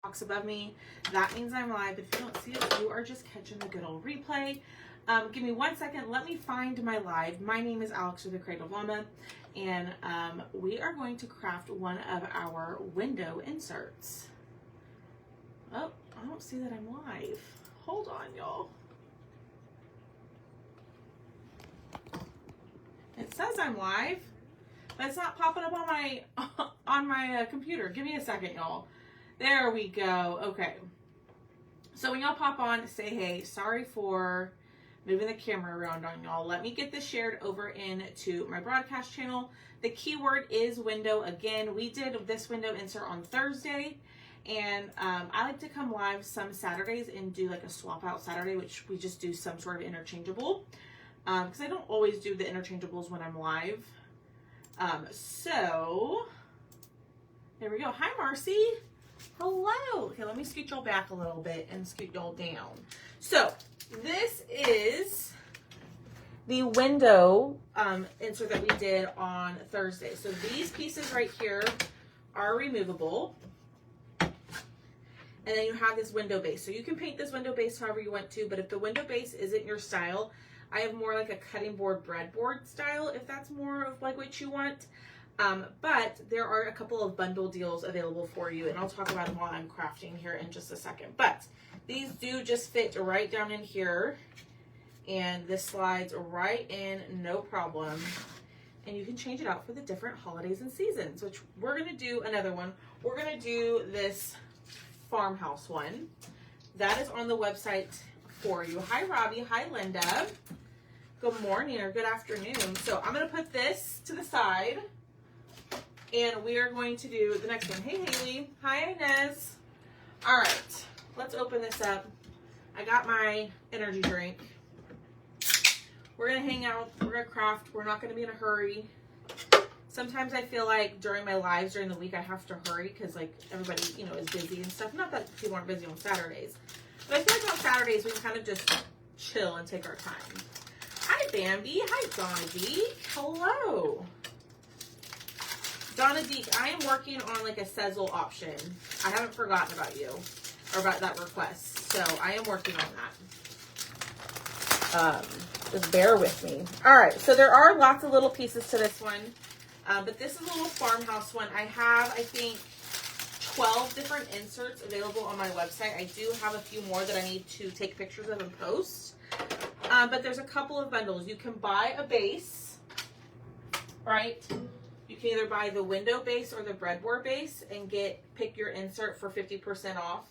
box above me, that means I'm live. If you don't see it, you are just catching the good old replay. Give me 1 second. Let me find my live. My name is Alex with the Cradle of Llama, and we are going to craft one of our window inserts. Oh, I don't see that I'm live. Hold on, y'all. It says I'm live, but it's not popping up on my computer. Give me a second, y'all. There we go. Okay. So when y'all pop on, say hey. Sorry for moving the camera around on y'all. Let me get this shared over into my broadcast channel. The keyword is window. Again, we did this window insert on Thursday, and I like to come live some Saturdays and do like a swap out Saturday, which we just do some sort of interchangeable, because I don't always do the interchangeables when I'm live. So there we go. Hi, Marcy. Hello. Okay, let me scoot y'all back a little bit and scoot y'all down. So this is the window insert that we did on Thursday. So these pieces right here are removable. And then you have this window base. So you can paint this window base however you want to, but if the window base isn't your style, I have more like a cutting board, breadboard style, if that's more of like what you want. But there are a couple of bundle deals available for you, and I'll talk about them while I'm crafting here in just a second. But these do just fit right down in here, and this slides right in, no problem. And you can change it out for the different holidays and seasons, which we're going to do another one. We're going to do this farmhouse one. That is on the website for you. Hi, Robbie. Hi, Linda. Good morning or good afternoon. So I'm going to put this to the side, and we are going to do the next one. Hey, Haley. Hi, Inez. All right, let's open this up. I got my energy drink. We're going to hang out. We're going to craft. We're not going to be in a hurry. Sometimes I feel like during my lives during the week, I have to hurry because like everybody, you know, is busy and stuff. Not that people aren't busy on Saturdays, but I feel like on Saturdays, we can kind of just chill and take our time. Hi, Bambi. Hi, Donna Deek. Hello. Donna Deek, I am working on like a Sezzle option. I haven't forgotten about you or about that request. So I am working on that. Just bear with me. All right. So there are lots of little pieces to this one. But this is a little farmhouse one. I have, I think, 12 different inserts available on my website. I do have a few more that I need to take pictures of and post. But there's a couple of bundles. You can buy a base, right? You can either buy the window base or the breadboard base and pick your insert for 50% off.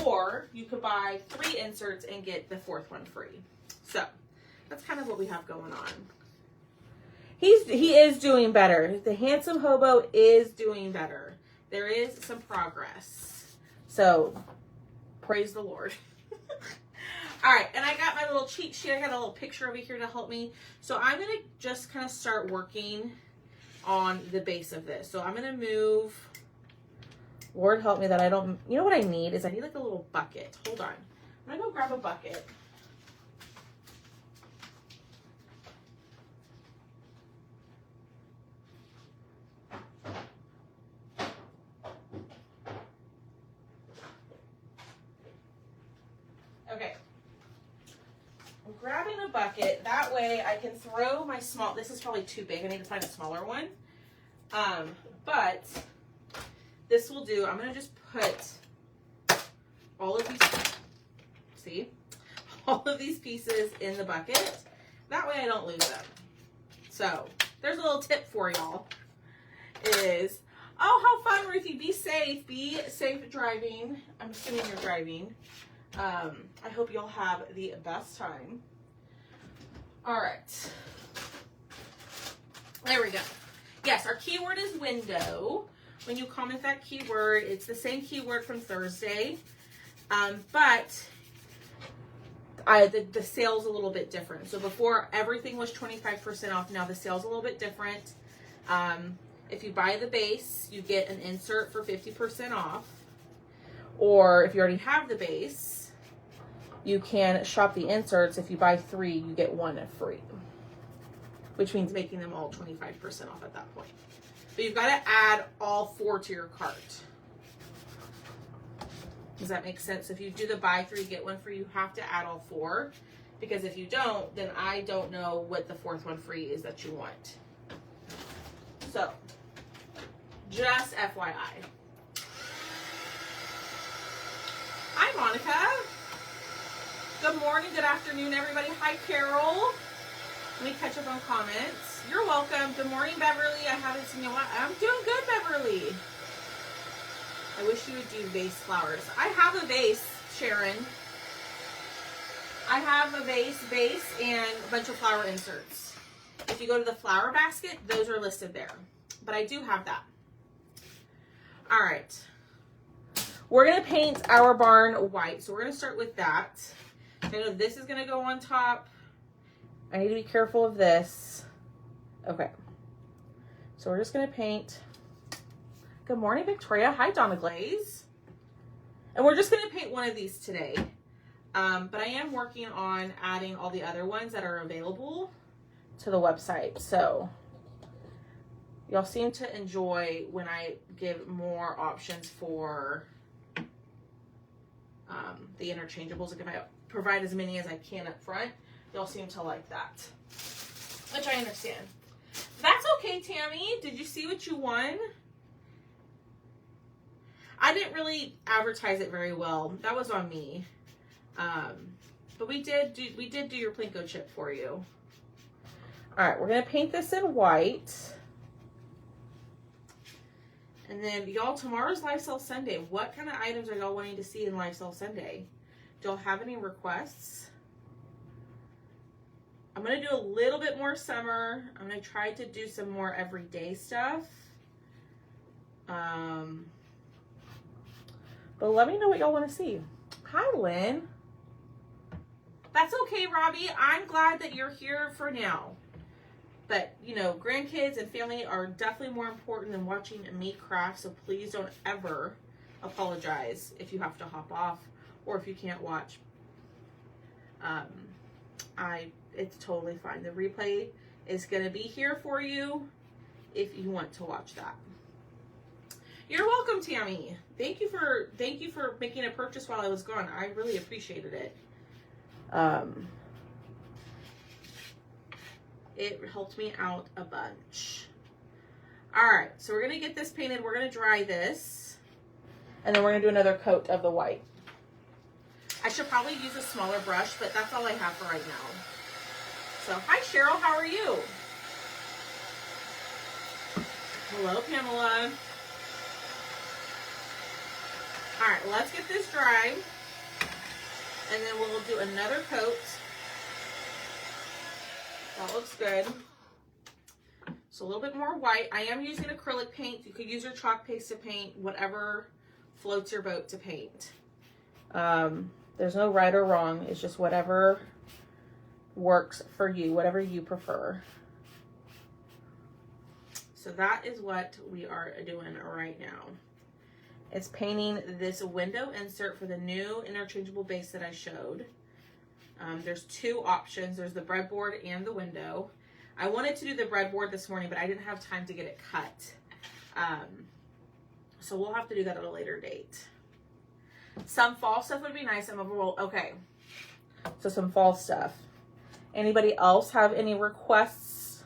Or you could buy 3 inserts and get the 4th one free. So that's kind of what we have going on. He is doing better. The handsome hobo is doing better. There is some progress. So praise the Lord. All right, and I got my little cheat sheet. I got a little picture over here to help me. So I'm going to just kind of start working on the base of this. So I'm going to move. Lord help me that I don't, you know what I need is I need like a little bucket. Hold on. I'm going to go grab a bucket. Okay. I'm grabbing a bucket. That way I can throw my small, this is probably too big. I need to find a smaller one. But this will do. I'm going to just put all of these, see, all of these pieces in the bucket. That way I don't lose them. So there's a little tip for y'all is, oh, how fun, Ruthie. Be safe. Be safe driving. I'm assuming you're driving. I hope you'll have the best time. All right. There we go. Yes, our keyword is window. When you comment that keyword, it's the same keyword from Thursday, but the sale's a little bit different. So before everything was 25% off. Now the sale's a little bit different. If you buy the base, you get an insert for 50% off. Or if you already have the base, you can shop the inserts. If you buy 3, you get 1 free, which means making them all 25% off at that point. But you've got to add all 4 to your cart. Does that make sense? If you do the buy 3, get 1 free, you have to add all 4. Because if you don't, then I don't know what the 4th one free is that you want. So, just FYI. Hi, Monica. Good morning, good afternoon, everybody. Hi, Carol. Let me catch up on comments. You're welcome. Good morning, Beverly. I haven't seen you. I'm doing good, Beverly. I wish you would do vase flowers. I have a vase, Sharon. I have a base and a bunch of flower inserts. If you go to the flower basket, those are listed there. But I do have that. All right. We're going to paint our barn white. So we're going to start with that. I know this is going to go on top. I need to be careful of this. Okay. So we're just going to paint. Good morning, Victoria. Hi, Donna Glaze. And we're just going to paint one of these today. But I am working on adding all the other ones that are available to the website. So y'all seem to enjoy when I give more options for the interchangeables. Like if I provide as many as I can up front, y'all seem to like that, which I understand. That's okay, Tammy. Did you see what you won? I didn't really advertise it very well. That was on me. But we did do your Plinko chip for you. All right, we're gonna paint this in white. And then y'all, tomorrow's Live Sale Sunday. What kind of items are y'all wanting to see in Live Sale Sunday? Do y'all have any requests? I'm gonna do a little bit more summer. I'm gonna try to do some more everyday stuff. But let me know what y'all want to see. Hi, Lynn. That's okay, Robbie. I'm glad that you're here for now. But, you know, grandkids and family are definitely more important than watching me craft. So please don't ever apologize if you have to hop off or if you can't watch. It's totally fine. The replay is going to be here for you if you want to watch that. You're welcome, Tammy. Thank you for making a purchase while I was gone. I really appreciated it. It helped me out a bunch. All right, so we're gonna get this painted. We're gonna dry this, and then we're gonna do another coat of the white. I should probably use a smaller brush, but that's all I have for right now. So, hi Cheryl, how are you? Hello, Pamela. All right, let's get this dry, and then we'll do another coat. That looks good. So a little bit more white. I am using acrylic paint. You could use your chalk paste to paint, whatever floats your boat to paint. There's no right or wrong. It's just whatever works for you, whatever you prefer. So that is what we are doing right now. It's painting this window insert for the new interchangeable base that I showed. There's two options. There's the breadboard and the window. I wanted to do the breadboard this morning, but I didn't have time to get it cut. So we'll have to do that at a later date. Some fall stuff would be nice. Okay. So some fall stuff. Anybody else have any requests?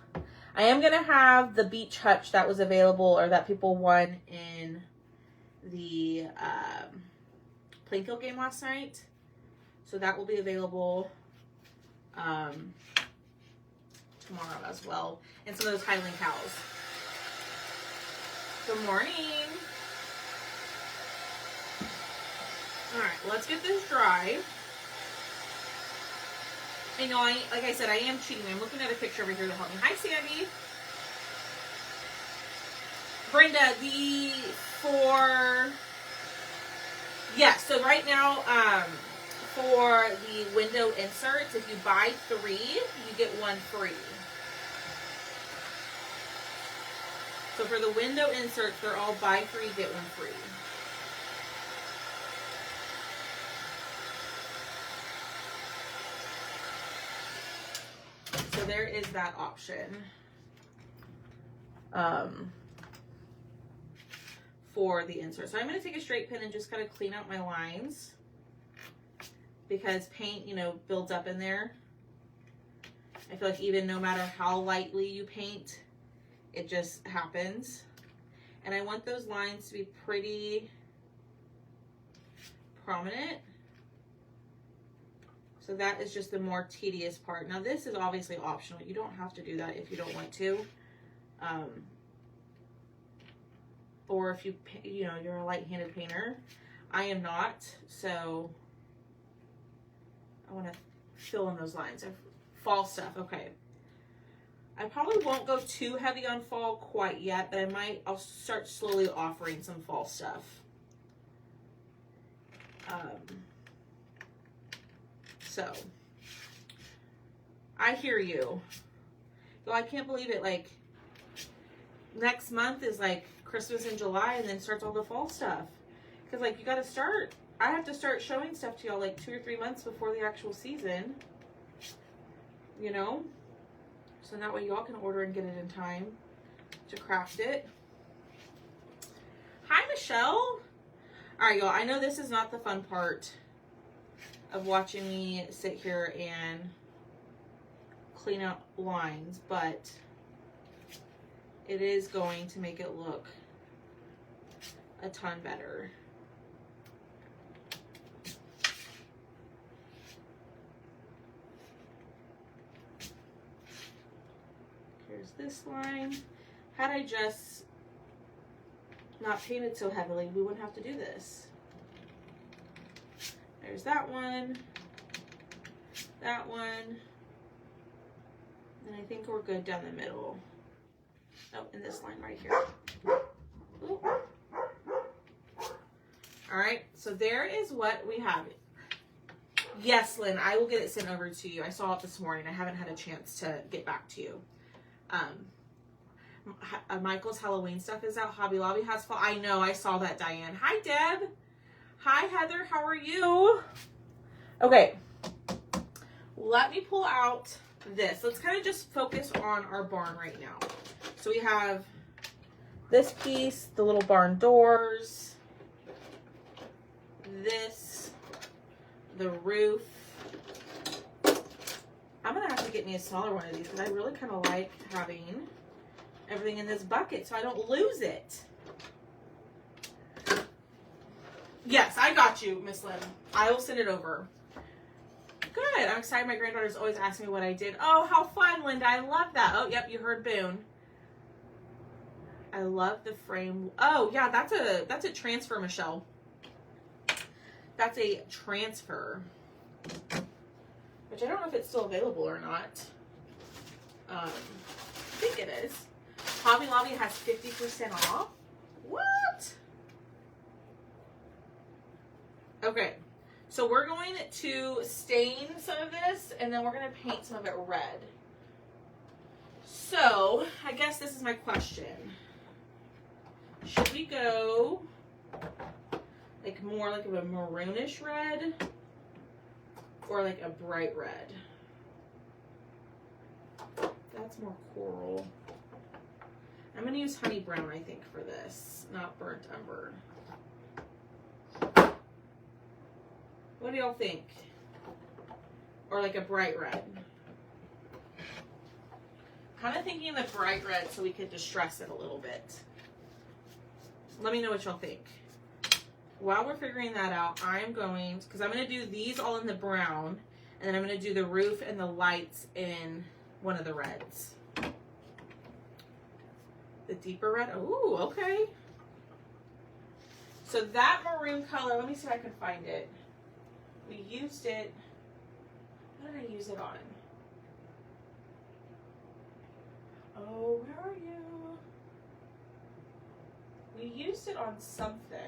I am going to have the beach hutch that was available or that people won in the Plinko game last night. So that will be available tomorrow as well. And some of those Highland cows. Good morning. All right, let's get this dry. And you know, like I said, I am cheating. I'm looking at a picture over here to help me. Hi, Sandy. Brenda, yes, so right now, for the window inserts, if you buy 3, you get 1 free. So for the window inserts, they're all buy 3, get 1 free. So there is that option. for the insert. So I'm going to take a straight pin and just kind of clean out my lines because paint, you know, builds up in there. I feel like even no matter how lightly you paint, it just happens. And I want those lines to be pretty prominent. So that is just the more tedious part. Now this is obviously optional. You don't have to do that if you don't want to. Or if you know, you're a light-handed painter. I am not, so I want to fill in those lines. Fall stuff, okay. I probably won't go too heavy on fall quite yet, but I'll start slowly offering some fall stuff. So, I hear you. Yo, I can't believe it, like, next month is like Christmas in July and then starts all the fall stuff. Because, like, you got to start, I have to start showing stuff to y'all like 2 or 3 months before the actual season. You know? So that way y'all can order and get it in time to craft it. Hi, Michelle. All right, y'all, I know this is not the fun part of watching me sit here and clean out lines, but it is going to make it look a ton better. Here's this line. Had I just not painted so heavily, we wouldn't have to do this. There's that one, and I think we're good down the middle. Oh, and this line right here. Ooh. All right, so there is what we have. Yes, Lynn, I will get it sent over to you. I saw it this morning. I haven't had a chance to get back to you. Michael's Halloween stuff is out. Hobby Lobby has fall. I know, I saw that, Diane. Hi, Deb. Hi, Heather. How are you? Okay, let me pull out this. Let's kind of just focus on our barn right now. So we have this piece, the little barn doors, this, the roof. I'm gonna have to get me a smaller one of these because I really kind of like having everything in this bucket so I don't lose it. Yes, I got you, Miss Lynn. I will send it over. Good. I'm excited. My granddaughter's always asking me what I did. Oh, how fun, Linda. I love that. Oh, yep, you heard Boone. I love the frame. Oh, yeah, that's a transfer, Michelle. That's a transfer. Which I don't know if it's still available or not. I think it is. Hobby Lobby has 50% off. What? Okay. So we're going to stain some of this, and then we're going to paint some of it red. So, I guess this is my question. Should we go like more like a maroonish red or like a bright red? That's more coral. I'm going to use honey brown, I think, for this, not burnt umber. What do y'all think? Or like a bright red? Kind of thinking the bright red so we could distress it a little bit. Let me know what y'all think. While we're figuring that out, I'm going, because I'm going to do these all in the brown, and then I'm going to do the roof and the lights in one of the reds. The deeper red? Ooh, okay. So that maroon color, let me see if I can find it. We used it, what did I use it on? Oh, where are you? We used it on something.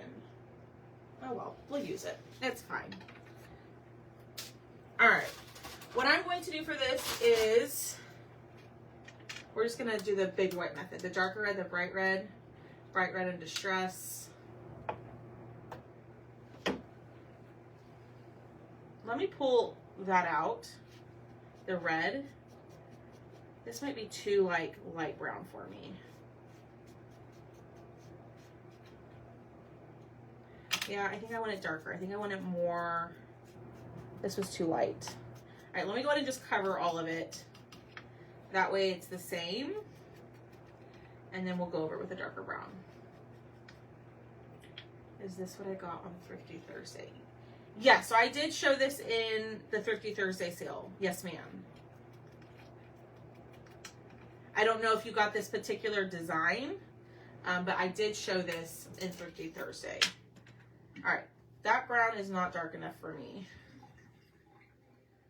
Oh well, we'll use it. It's fine. All right. What I'm going to do for this is, we're just going to do the big white method. The darker red, the bright red and distress. Let me pull that out, the red. This might be too like light brown for me. Yeah, I think I want it darker. I think I want it more, this was too light. All right, let me go ahead and just cover all of it. That way it's the same. And then we'll go over it with a darker brown. Is this what I got on Thrifty Thursday? Yeah, so I did show this in the Thrifty Thursday sale. Yes, ma'am. I don't know if you got this particular design, but I did show this in Thrifty Thursday. All right, that brown is not dark enough for me.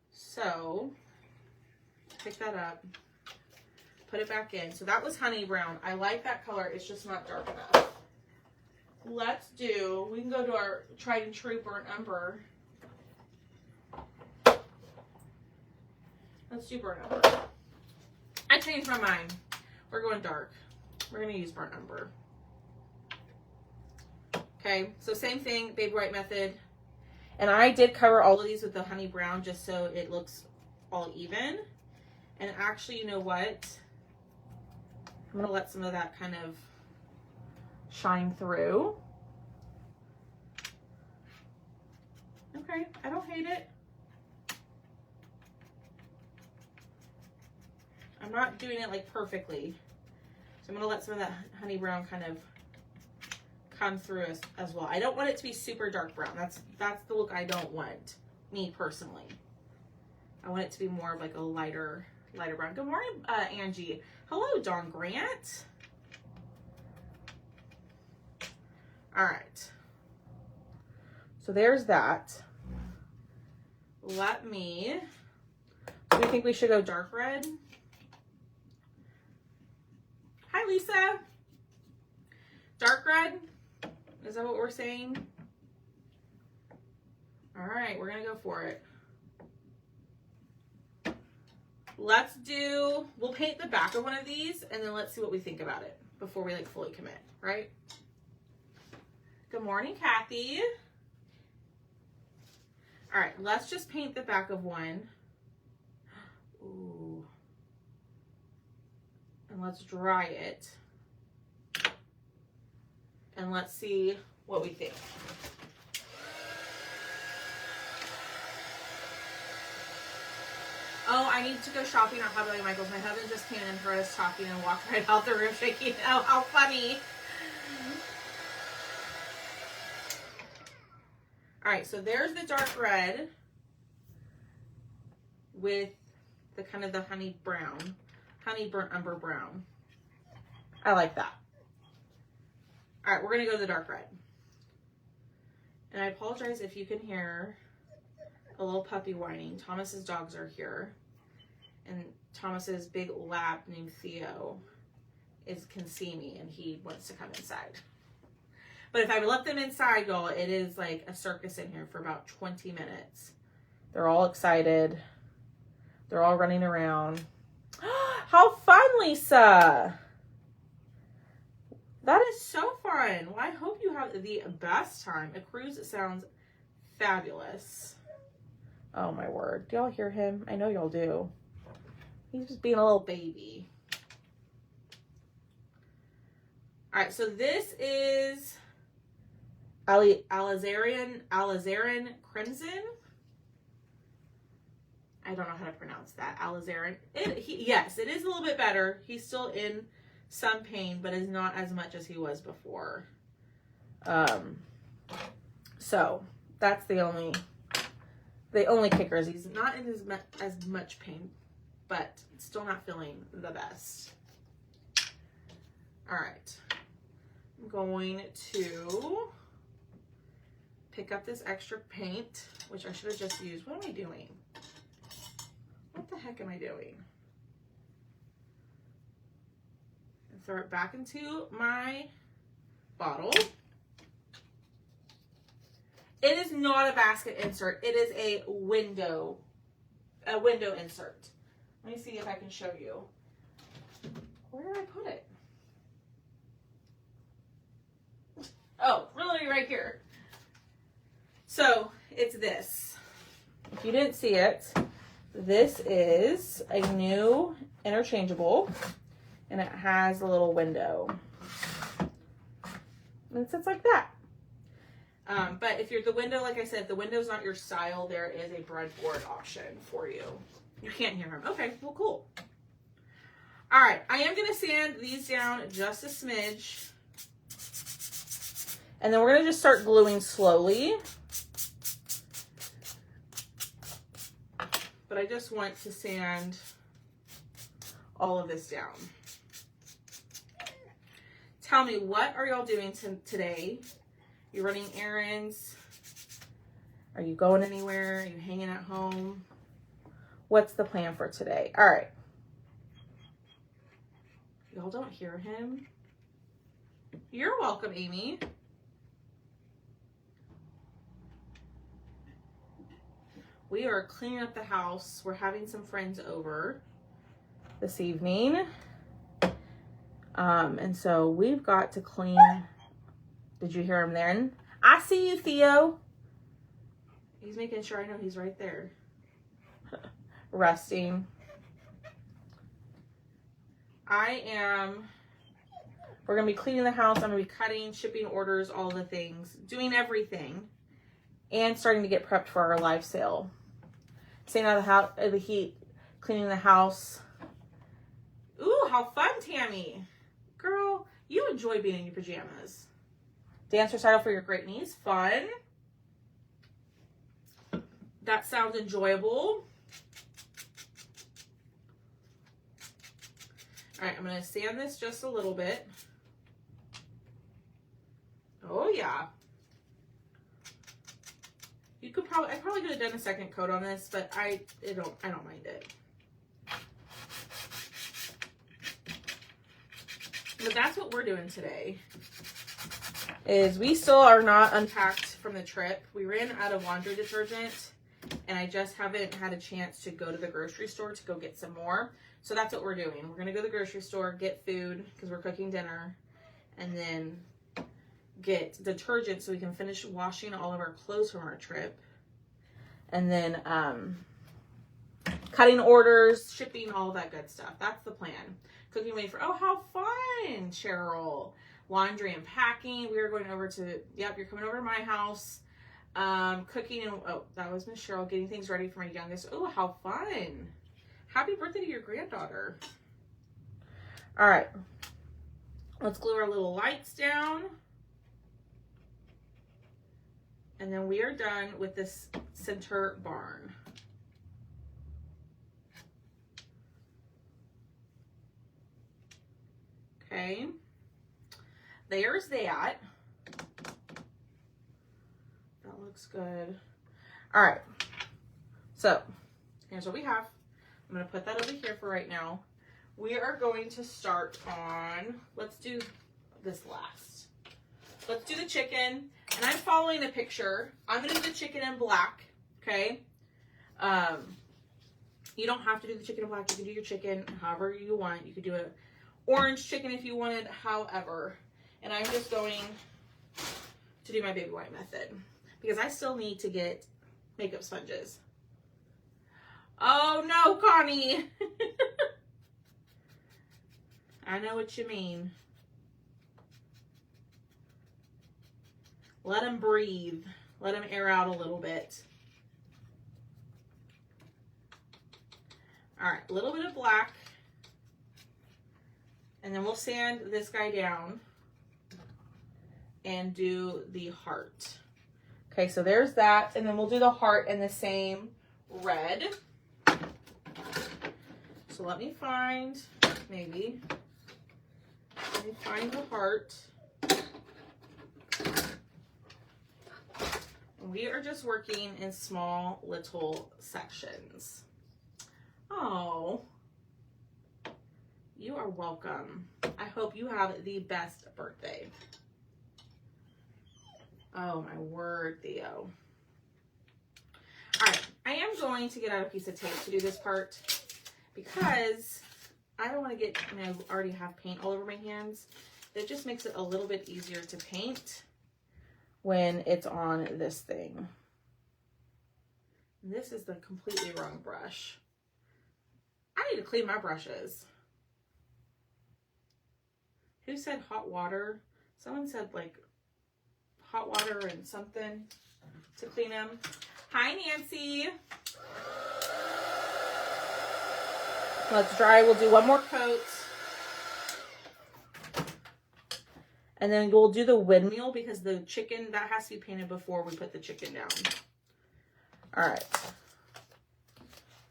So, pick that up, put it back in. So that was honey brown. I like that color, it's just not dark enough. Let's do, we can go to our tried and true burnt umber. Let's do burnt umber. I changed my mind. We're going dark. We're going to use burnt umber. Okay, so same thing, Baby White method. And I did cover all of these with the honey brown just so it looks all even. And actually, you know what? I'm going to let some of that kind of shine through. Okay, I don't hate it. I'm not doing it like perfectly. So I'm going to let some of that honey brown kind of come through as well. I don't want it to be super dark brown. That's the look I don't want, me personally. I want it to be more of like a lighter brown. Good morning, Angie. Hello, Dawn Grant. All right. So there's that. Let me, do you think we should go dark red? Hi, Lisa. Dark red? Is that what we're saying? All right, we're gonna go for it. Let's do, we'll paint the back of one of these and then let's see what we think about it before we like fully commit, right? Good morning, Kathy. All right, let's just paint the back of one. Ooh. And let's dry it. And let's see what we think. Oh, I need to go shopping at Hobby Lobby Michaels. My husband just came in and heard us talking and walked right out the room shaking. Oh, how funny. All right, so there's the dark red with the kind of the honey brown, honey burnt umber brown. I like that. All right, we're gonna go to the dark red. And I apologize if you can hear a little puppy whining. Thomas's dogs are here. And Thomas's big lab named Theo can see me and he wants to come inside. But if I let them inside, y'all, it is like a circus in here for about 20 minutes. They're all excited. They're all running around. How fun, Lisa! That is so fun. Well, I hope you have the best time. A cruise sounds fabulous. Oh my word. Do y'all hear him? I know y'all do. He's just being a little baby. All right, so this is Alizarin Crimson. I don't know how to pronounce that. Alizarin. Yes, it is a little bit better. He's still in some pain, but is not as much as he was before. So that's the only kicker is he's not in as much pain, but still not feeling the best. All right, I'm going to pick up this extra paint, which I should have just used. What am I doing? What the heck am I doing? And throw it back into my bottle. It is not a basket insert. It is a window insert. Let me see if I can show you. Where did I put it? Oh, really right here. So it's this. If you didn't see it, this is a new interchangeable and it has a little window. And it sits like that. But if you're the window, like I said, if the window's not your style, there is a breadboard option for you. You can't hear him. Okay, well, cool. All right, I am going to sand these down just a smidge. And then we're going to just start gluing slowly. But I just want to sand all of this down. Tell me, what are y'all doing today? You running errands? Are you going anywhere? Are you hanging at home? What's the plan for today? All right. Y'all don't hear him? You're welcome, Amy. We are cleaning up the house. We're having some friends over this evening. And so we've got to clean. Did you hear him then? I see you, Theo. He's making sure I know he's right there. Resting. We're going to be cleaning the house. I'm going to be cutting, shipping orders, all the things, doing everything, and starting to get prepped for our live sale. Staying out of the heat, cleaning the house. Ooh, how fun, Tammy. Girl, you enjoy being in your pajamas. Dance recital for your great niece. Fun. That sounds enjoyable. All right, I'm going to sand this just a little bit. Oh, yeah. I probably could have done a second coat on this, but I don't mind it. But that's what we're doing today. Is we still are not unpacked from the trip. We ran out of laundry detergent, and I just haven't had a chance to go to the grocery store to go get some more. So that's what we're doing. We're gonna go to the grocery store, get food because we're cooking dinner, and then get detergent so we can finish washing all of our clothes from our trip. And then cutting orders, shipping, all that good stuff. That's the plan. Cooking made for, oh, how fun, Cheryl. Laundry and packing. We are going over to, yep, you're coming over to my house. Cooking and, oh, that was Miss Cheryl getting things ready for my youngest. Oh, how fun. Happy birthday to your granddaughter. All right. Let's glue our little lights down. And then we are done with this center barn. Okay. There's that. That looks good. All right. So here's what we have. I'm going to put that over here for right now. We are going to start on, let's do this last. Let's do the chicken. And I'm following a picture. I'm going to do the chicken in black. Okay. You don't have to do the chicken in black. You can do your chicken however you want. You could do an orange chicken if you wanted, however. And I'm just going to do my baby white method because I still need to get makeup sponges. Oh no, Connie. I know what you mean. Let him breathe. Let him air out a little bit. All right, a little bit of black. And then we'll sand this guy down and do the heart. Okay, so there's that. And then we'll do the heart in the same red. So let me find the heart. And we are just working in small little sections. Oh, you are welcome. I hope you have the best birthday. Oh my word, Theo. All right, I am going to get out a piece of tape to do this part because I don't want to get, I mean, I already have paint all over my hands. It just makes it a little bit easier to paint when it's on this thing. This is the completely wrong brush. I need to clean my brushes. Who said hot water? Someone said like hot water and something to clean them. Hi, Nancy. Let's dry. We'll do one more coat. And then we'll do the windmill because the chicken, that has to be painted before we put the chicken down. All right.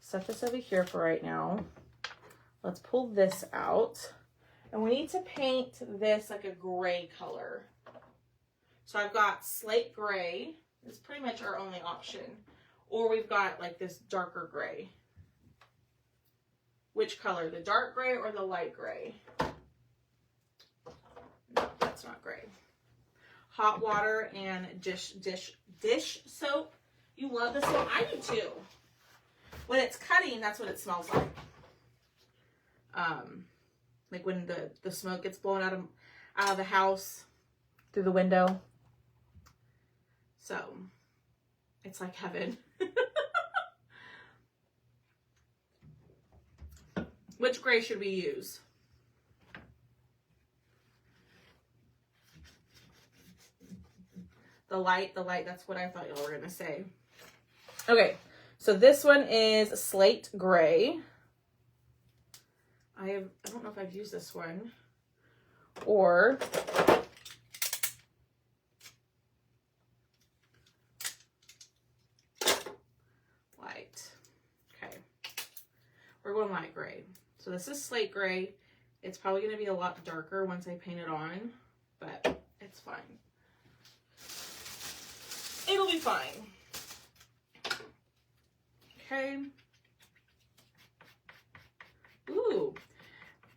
Set this over here for right now. Let's pull this out. And we need to paint this like a gray color. So I've got slate gray. It's pretty much our only option. Or we've got like this darker gray. Which color? The dark gray or the light gray? No, that's not gray. Hot water and dish soap. You love this one? I do too. When it's cutting, that's what it smells like. Like when the smoke gets blown out of the house through the window. So it's like heaven. Which gray should we use? The light, that's what I thought y'all were gonna say. Okay, so this one is slate gray. I don't know if I've used this one. Or light. Okay. We're going light gray. So this is slate gray. It's probably going to be a lot darker once I paint it on, but it's fine. It'll be fine. Okay. Ooh.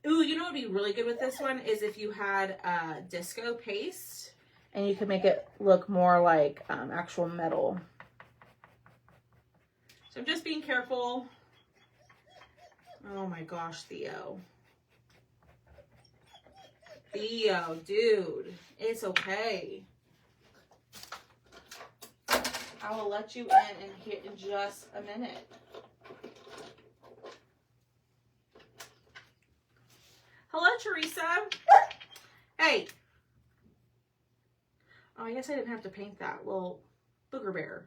Ooh, you know what would be really good with this one is if you had disco paste and you could make it look more like actual metal. So I'm just being careful. Oh my gosh, Theo. Theo, dude, it's okay. I will let you in just a minute. Hello, Teresa. Hey. Oh, I guess I didn't have to paint that. Well, Booger Bear.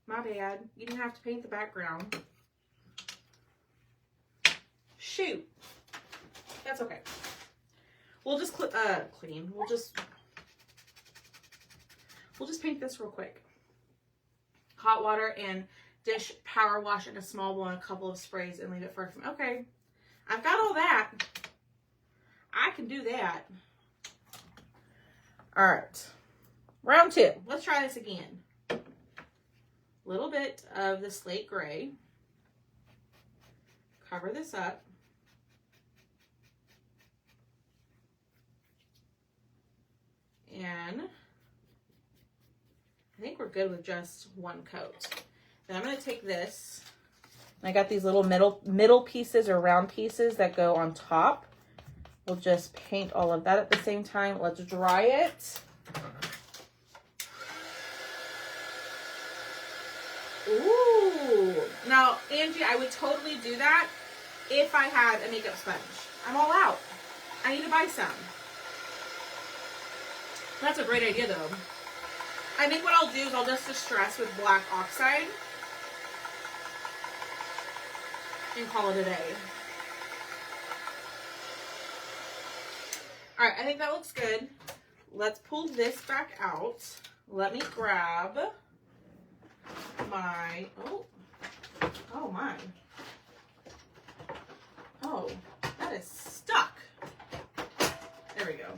My bad. You didn't have to paint the background. Shoot. That's okay. We'll just clean. We'll just paint this real quick. Hot water and dish power wash in a small bowl and a couple of sprays and leave it for a... Okay. I've got all that. I can do that. All right. Round 2. Let's try this again. A little bit of the slate gray. Cover this up. And I think we're good with just one coat. Then I'm going to take this. I got these little middle pieces or round pieces that go on top. We'll just paint all of that at the same time. Let's dry it. Ooh. Now, Angie, I would totally do that if I had a makeup sponge. I'm all out. I need to buy some. That's a great idea, though. I think what I'll do is I'll just distress with black oxide and call it a day. All right, I think that looks good. Let's pull this back out. Let me grab my, oh my. Oh, that is stuck. There we go.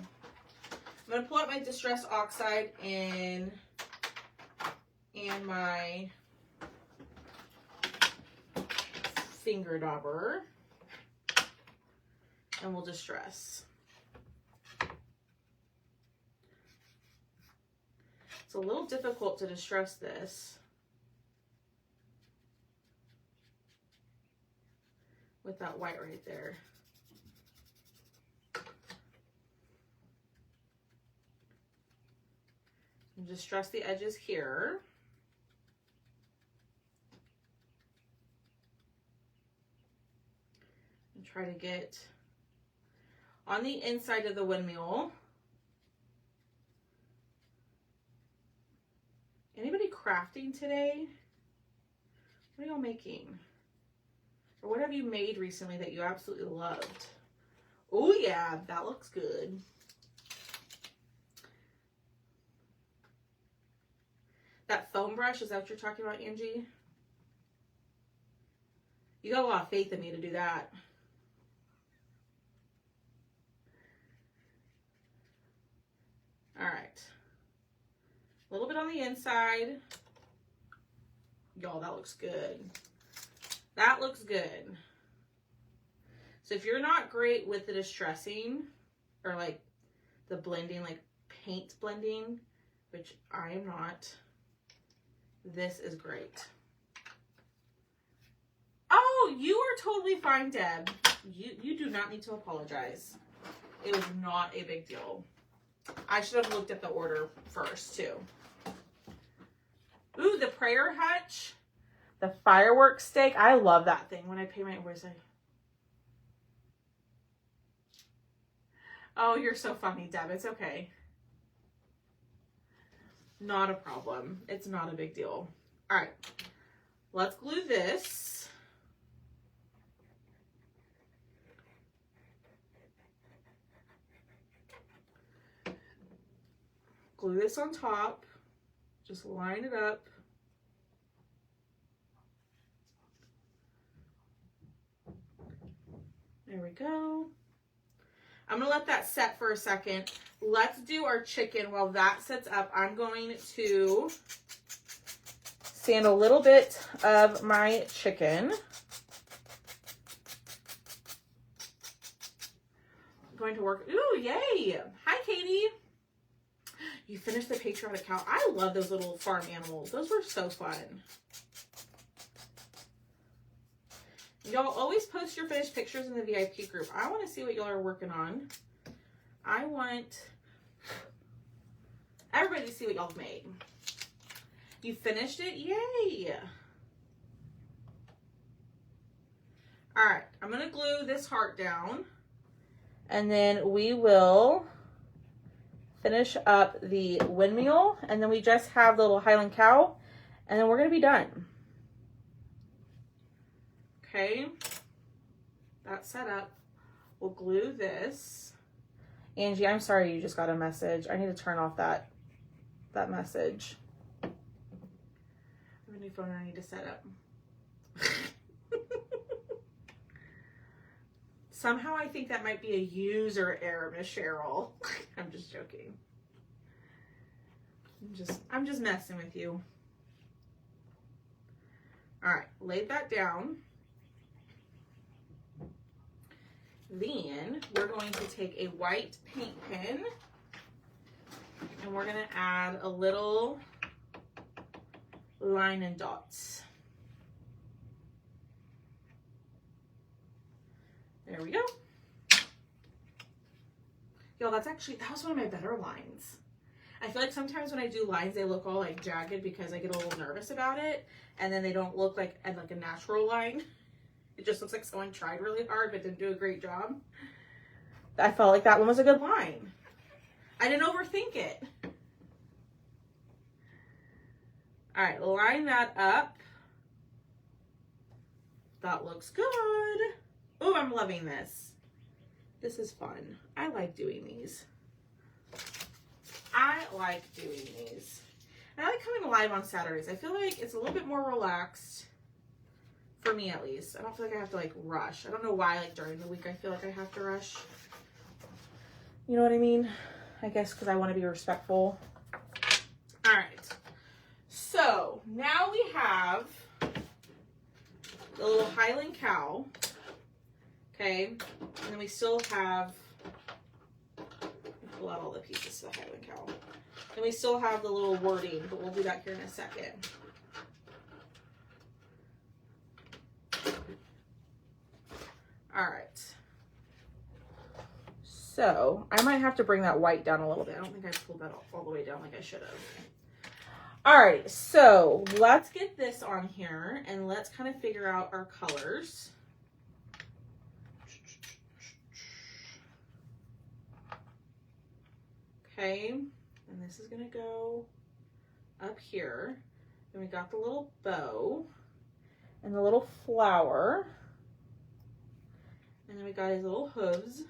I'm gonna pull out my Distress Oxide and my finger dauber, and we'll distress. It's a little difficult to distress this with that white right there. And distress the edges here. And try to get on the inside of the windmill. crafting today? What are y'all making? Or what have you made recently that you absolutely loved? Oh yeah, that looks good. That foam brush, is that what you're talking about, Angie? You got a lot of faith in me to do that. All right. A little bit on the inside. Y'all, that looks good. That looks good. So if you're not great with the distressing or like the blending, like paint blending, which I am not, this is great. Oh, you are totally fine, Deb. You do not need to apologize. It was not a big deal. I should have looked at the order first, too. Ooh, the prayer hutch. The fireworks steak. I love that thing. When I pay my invoice, Oh, you're so funny, Deb. It's okay. Not a problem. It's not a big deal. All right. Let's glue this. Glue this on top. Just line it up. There we go. I'm going to let that set for a second. Let's do our chicken. While that sets up, I'm going to sand a little bit of my chicken. I'm going to work. Ooh, yay. Hi, Katie. You finished the patriotic cow. I love those little farm animals. Those were so fun. Y'all always post your finished pictures in the VIP group. I want to see what y'all are working on. I want everybody to see what y'all made. You finished it? Yay! All right, I'm going to glue this heart down. And then we will finish up the windmill. And then we just have the little Highland cow. And then we're going to be done. Okay, that's set up. We'll glue this. Angie, I'm sorry you just got a message. I need to turn off that message. I have a new phone I need to set up. Somehow I think that might be a user error, Miss Cheryl. I'm just joking. I'm just messing with you. All right, laid that down. Then we're going to take a white paint pen and we're going to add a little line and dots. There we go. Y'all, that was one of my better lines. I feel like sometimes when I do lines, they look all like jagged because I get a little nervous about it. And then they don't look like a natural line. It just looks like someone tried really hard but didn't do a great job. I felt like that one was a good line. I didn't overthink it. All right, line that up. That looks good. Oh, I'm loving this. This is fun. I like doing these. I like doing these. And I like coming live on Saturdays. I feel like it's a little bit more relaxed. For me, at least. I don't feel like I have to, like, rush. I don't know why, like, during the week I feel like I have to rush. You know what I mean? I guess because I want to be respectful. All right. So, now we have the little Highland cow. Okay. And then we still have... pull out all the pieces of the Highland cow. And we still have the little wording, but we'll do that here in a second. All right. So I might have to bring that white down a little bit. I don't think I pulled that all the way down like I should have. All right. So let's get this on here and let's kind of figure out our colors. Okay. And this is going to go up here. Then we got the little bow and the little flower. And then we got his little hooves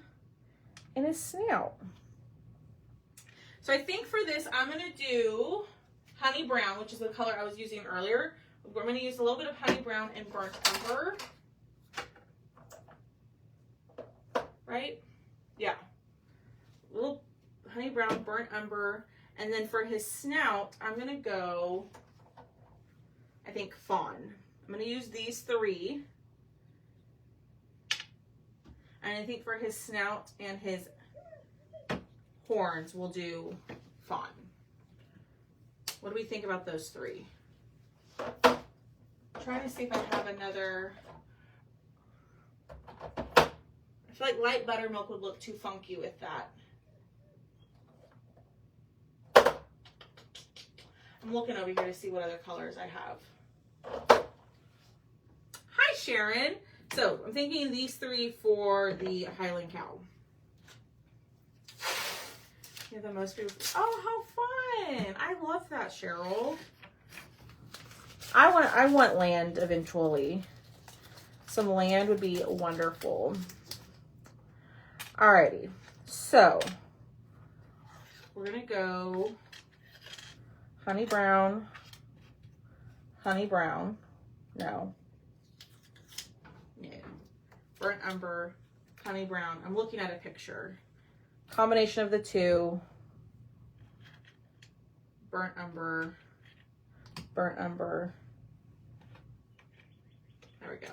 and his snout. So I think for this, I'm going to do honey brown, which is the color I was using earlier. We're going to use a little bit of honey brown and burnt umber. Right? Yeah. A little honey brown, burnt umber. And then for his snout, I'm going to go, I think, fawn. I'm going to use these three. And I think for his snout and his horns, we'll do fawn. What do we think about those three? I'm trying to see if I have another. I feel like light buttermilk would look too funky with that. I'm looking over here to see what other colors I have. Hi, Sharon. So I'm thinking these three for the Highland cow. You're the most beautiful. Oh, how fun. I love that, Cheryl. I want land eventually. Some land would be wonderful. Alrighty. So we're going to go honey brown. No. Burnt umber, honey brown. I'm looking at a picture. Combination of the two. Burnt umber. There we go.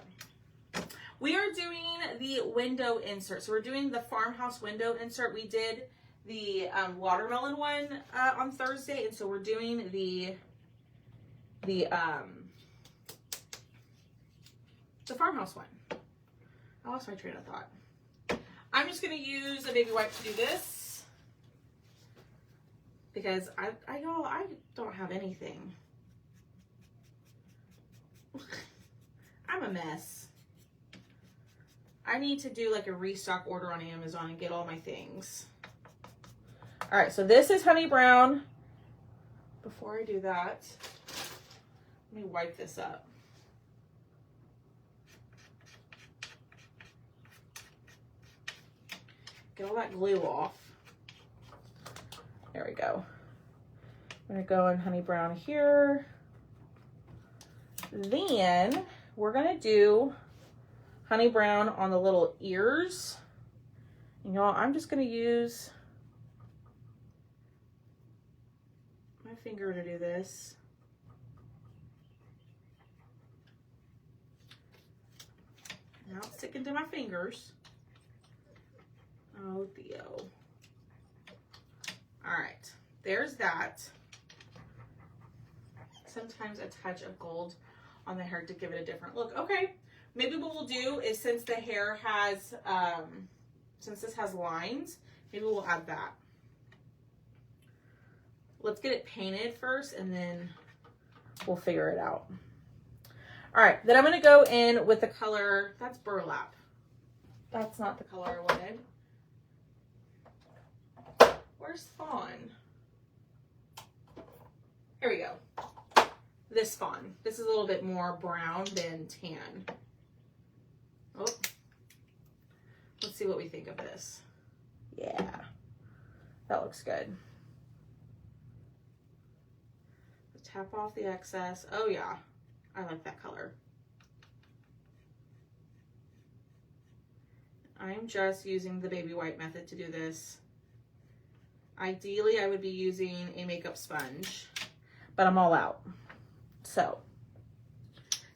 We are doing the window insert. So we're doing the farmhouse window insert. We did the watermelon one on Thursday, and so we're doing the farmhouse one. I lost my train of thought. I'm just going to use a baby wipe to do this because I don't have anything. I'm a mess. I need to do like a restock order on Amazon and get all my things. All right, so this is honey brown. Before I do that, let me wipe this up. Get all that glue off. There we go. I'm gonna go in honey brown here. Then we're gonna do honey brown on the little ears. And y'all, I'm just gonna use my finger to do this. Now it's sticking to my fingers. Oh, Theo. All right, there's that. Sometimes a touch of gold on the hair to give it a different look. Okay, maybe what we'll do is since the hair has, since this has lines, maybe we'll add that. Let's get it painted first and then we'll figure it out. All right, then I'm gonna go in with the color, that's burlap. That's not the color I wanted. Where's fawn? Here we go. This fawn. This is a little bit more brown than tan. Oh. Let's see what we think of this. Yeah. That looks good. Tap off the excess. Oh yeah. I like that color. I'm just using the baby wipe method to do this. Ideally, I would be using a makeup sponge, but I'm all out. So,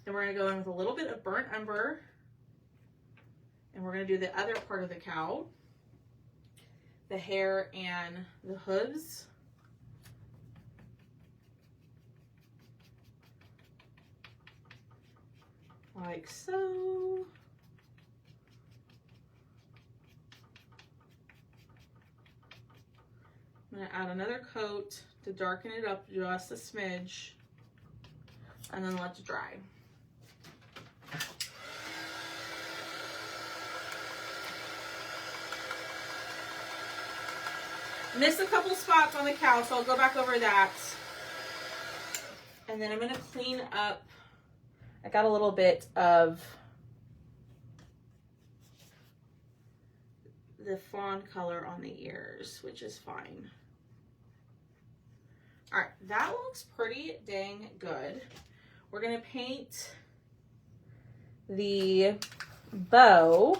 then we're gonna go in with a little bit of burnt umber, and we're gonna do the other part of the cow, the hair and the hooves. Like so. I'm going to add another coat to darken it up just a smidge and then let it dry. Missed a couple spots on the cow, so I'll go back over that And then I'm going to clean up. I got a little bit of the fawn color on the ears, which is fine. All right, that looks pretty dang good. We're going to paint the bow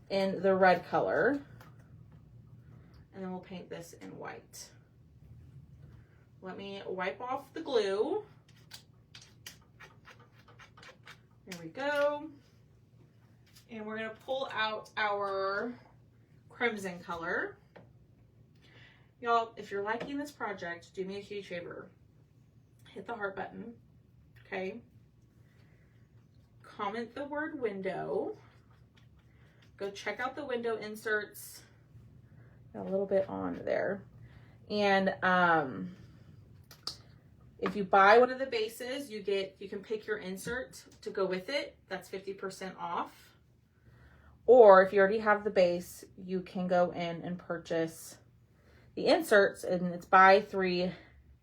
in the red color, and then we'll paint this in white. Let me wipe off the glue. There we go. And we're going to pull out our crimson color. Y'all, if you're liking this project, do me a huge favor. Hit the heart button, okay? Comment the word window. Go check out the window inserts. Got a little bit on there. And if you buy one of the bases, you can pick your insert to go with it. That's 50% off. Or if you already have the base, you can go in and purchase the inserts, and it's buy 3,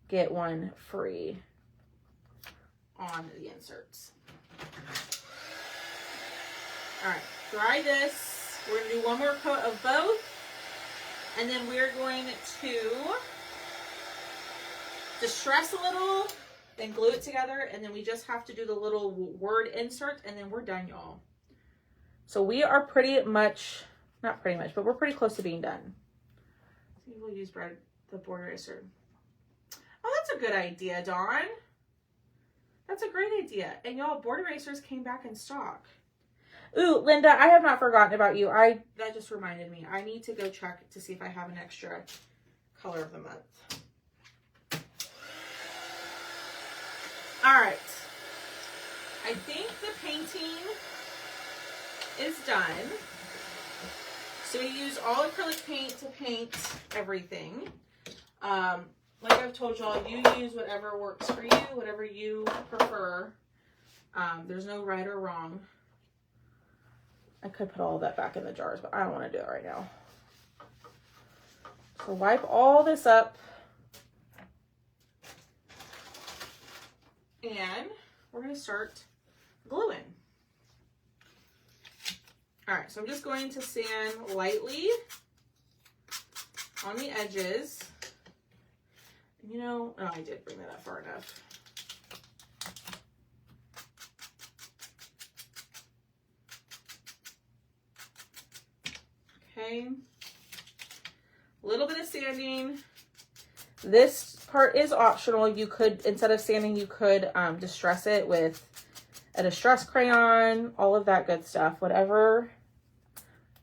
get 1 free on the inserts. All right, dry this. We're gonna do one more coat of both, and then we're going to distress a little, then glue it together, and then we just have to do the little word insert, and then we're done, y'all. So we are pretty much, not pretty much, but we're pretty close to being done. So we'll use the board eraser. Oh, that's a good idea, Dawn. That's a great idea. And y'all, board erasers came back in stock. Ooh, Linda, I have not forgotten about you. That just reminded me. I need to go check to see if I have an extra color of the month. All right. I think the painting is done. So we use all acrylic paint to paint everything. Like I've told y'all, you use whatever works for you, whatever you prefer. There's no right or wrong. I could put all of that back in the jars, but I don't want to do it right now. So wipe all this up. And we're going to start gluing. All right, so I'm just going to sand lightly on the edges. You know, oh, I did bring that up far enough. Okay, a little bit of sanding. This part is optional. You could, instead of sanding, you could distress it with a distress crayon, all of that good stuff, whatever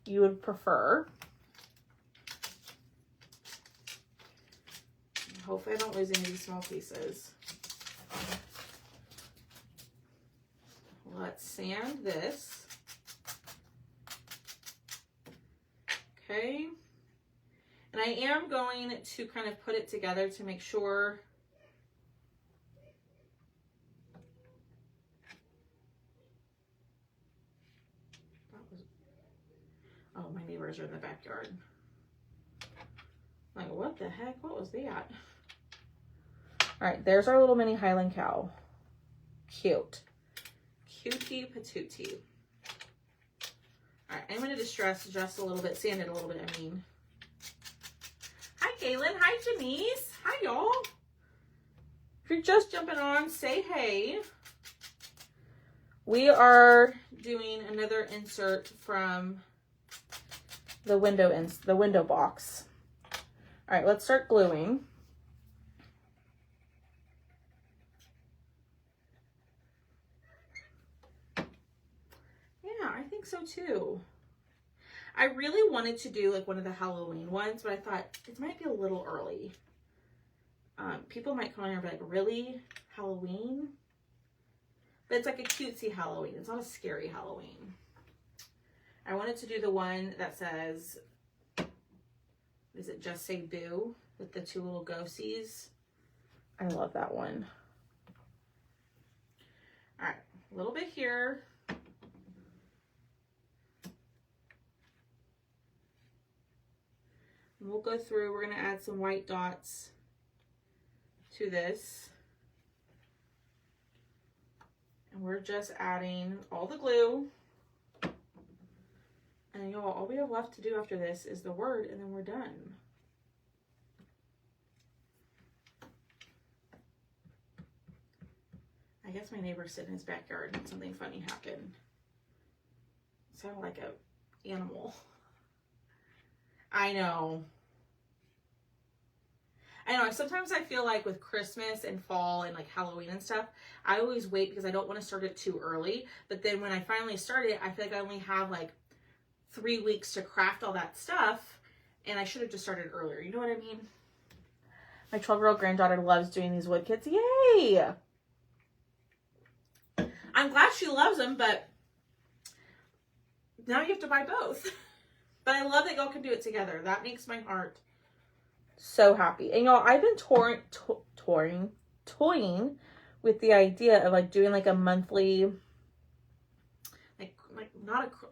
you would prefer. Hopefully I don't lose any of these small pieces. Let's sand this. Okay. And I am going to kind of put it together to make sure oh, my neighbors are in the backyard. Like, what the heck? What was that? All right, there's our little mini Highland cow. Cute. Cutie patootie. All right, I'm going to distress just a little bit, sand it a little bit, I mean. Hi, Kaylin. Hi, Janice. Hi, y'all. If you're just jumping on, say hey. We are doing another insert from the window box. All right, let's start gluing. Yeah, I think so too. I really wanted to do like one of the Halloween ones, but I thought it might be a little early. People might come on here and be like, really? Halloween? But it's like a cutesy Halloween. It's not a scary Halloween. I wanted to do the one that says, is it Just Say Boo? With the 2 little ghosties. I love that one. All right, a little bit here. And we'll go through, we're gonna add some white dots to this. we're just adding all the glue. And y'all, all we have left to do after this is the word, and then we're done. I guess my neighbor sit in his backyard and something funny happened. It sounded like an animal. I know. Sometimes I feel like with Christmas and fall and like Halloween and stuff, I always wait because I don't want to start it too early. But then when I finally start it, I feel like I only have like 3 weeks to craft all that stuff. And I should have just started earlier. You know what I mean? My 12-year-old granddaughter loves doing these wood kits. Yay! I'm glad she loves them, but now you have to buy both. But I love that y'all can do it together. That makes my heart so happy. And y'all, I've been toying with the idea of like doing like a monthly, like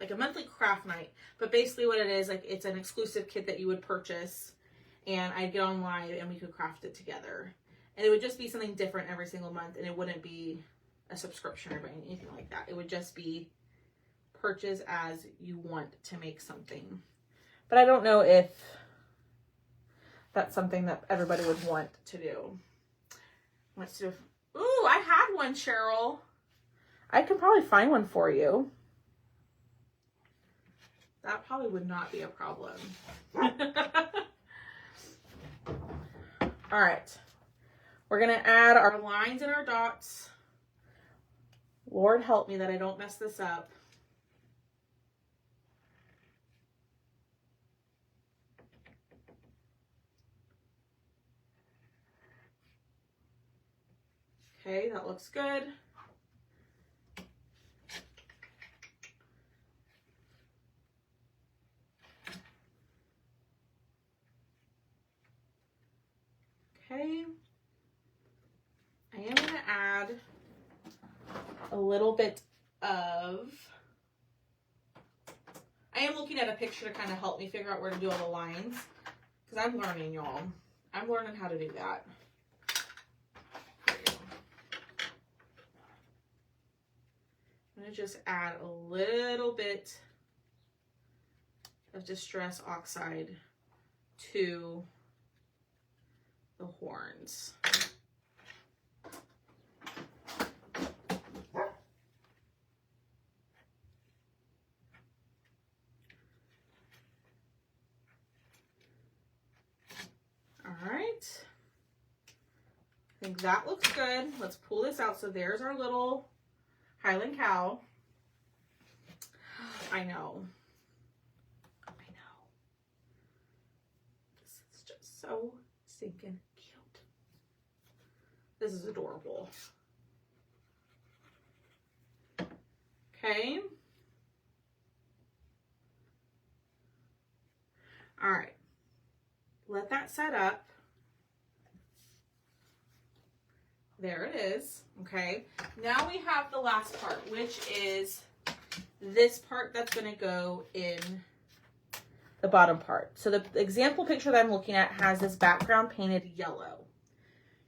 a monthly craft night. But basically what it is, like it's an exclusive kit that you would purchase and I'd get online and we could craft it together. And it would just be something different every single month, and it wouldn't be a subscription or anything like that. It would just be purchase as you want to make something. But I don't know if that's something that everybody would want to do. Let's do. Ooh, I had one, Cheryl. I can probably find one for you. That probably would not be a problem. All right. We're going to add our lines and our dots. Lord help me that I don't mess this up. Okay, that looks good. Okay. I am going to add a little bit of, I am looking at a picture to kind of help me figure out where to do all the lines, because I'm learning, y'all. I'm learning how to do that. I'm going to just add a little bit of Distress Oxide to the horns. All right. I think that looks good. Let's pull this out. So there's our little Highland cow. I know. This is just so stinking cute. This is adorable. Okay. All right. Let that set up. There it is. Okay. Now we have the last part, which is this part that's going to go in the bottom part. So the example picture that I'm looking at has this background painted yellow.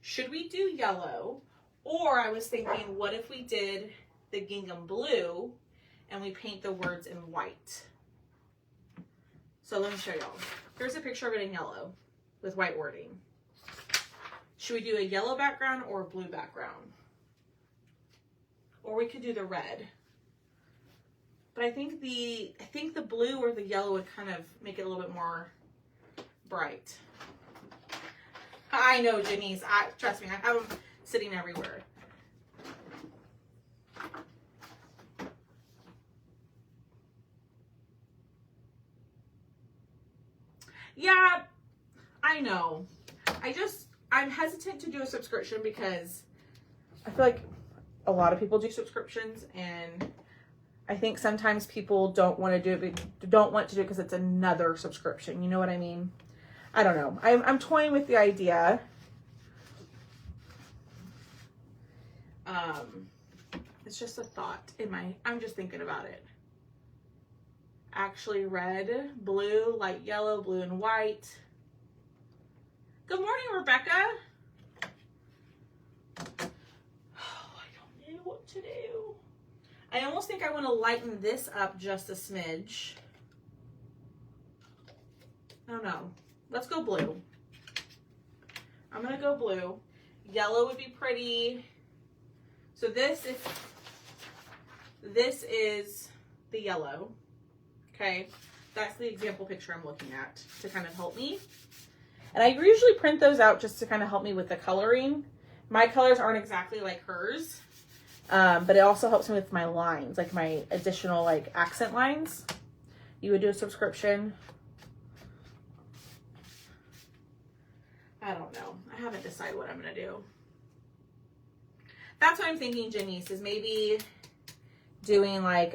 Should we do yellow? Or I was thinking, what if we did the gingham blue and we paint the words in white? So let me show y'all. Here's a picture of it in yellow with white wording. Should we do a yellow background or a blue background? Or we could do the red. But I think the blue or the yellow would kind of make it a little bit more bright. I know, Janice. Trust me, I have them sitting everywhere. Yeah, I know. I'm hesitant to do a subscription because I feel like a lot of people do subscriptions, and I think sometimes people don't want to do it because it's another subscription. You know what I mean? I don't know. I'm toying with the idea. It's just a thought I'm just thinking about it. Actually, red, blue, light yellow, blue and white. Good morning, Rebecca. Oh, I don't know what to do. I almost think I want to lighten this up just a smidge. I don't know. Let's go blue. I'm going to go blue. Yellow would be pretty. So this is the yellow. Okay. That's the example picture I'm looking at to kind of help me. And I usually print those out just to kind of help me with the coloring. My colors aren't exactly like hers. But it also helps me with my lines, like my additional like accent lines. You would do a subscription. I don't know. I haven't decided what I'm going to do. That's what I'm thinking, Janice, is maybe doing like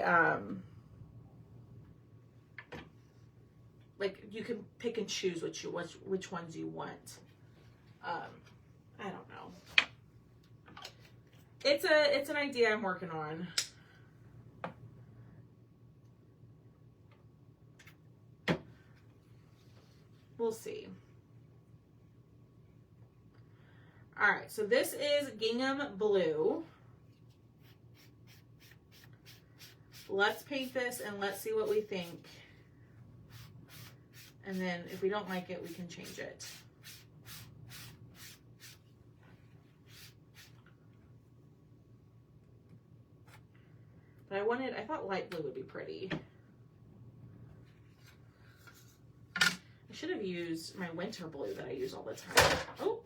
you can pick and choose which ones you want. I don't know. It's an idea I'm working on. We'll see. All right, so this is gingham blue. Let's paint this and let's see what we think. And then if we don't like it, we can change it. But I thought light blue would be pretty. I should have used my winter blue that I use all the time. Oh.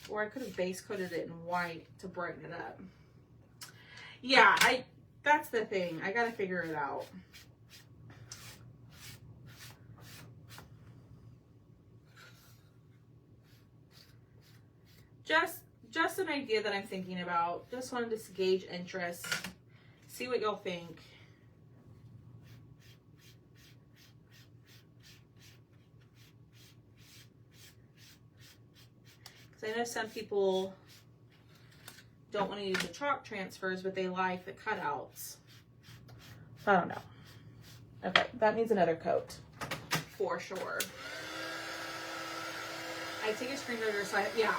Or I could have base coated it in white to brighten it up. Yeah, that's the thing. I gotta figure it out. Just an idea that I'm thinking about. Just wanted to gauge interest. See what y'all think. I know some people don't want to use the chalk transfers, but they like the cutouts. I don't know. Okay, that needs another coat for sure. I take a screenshot, so yeah.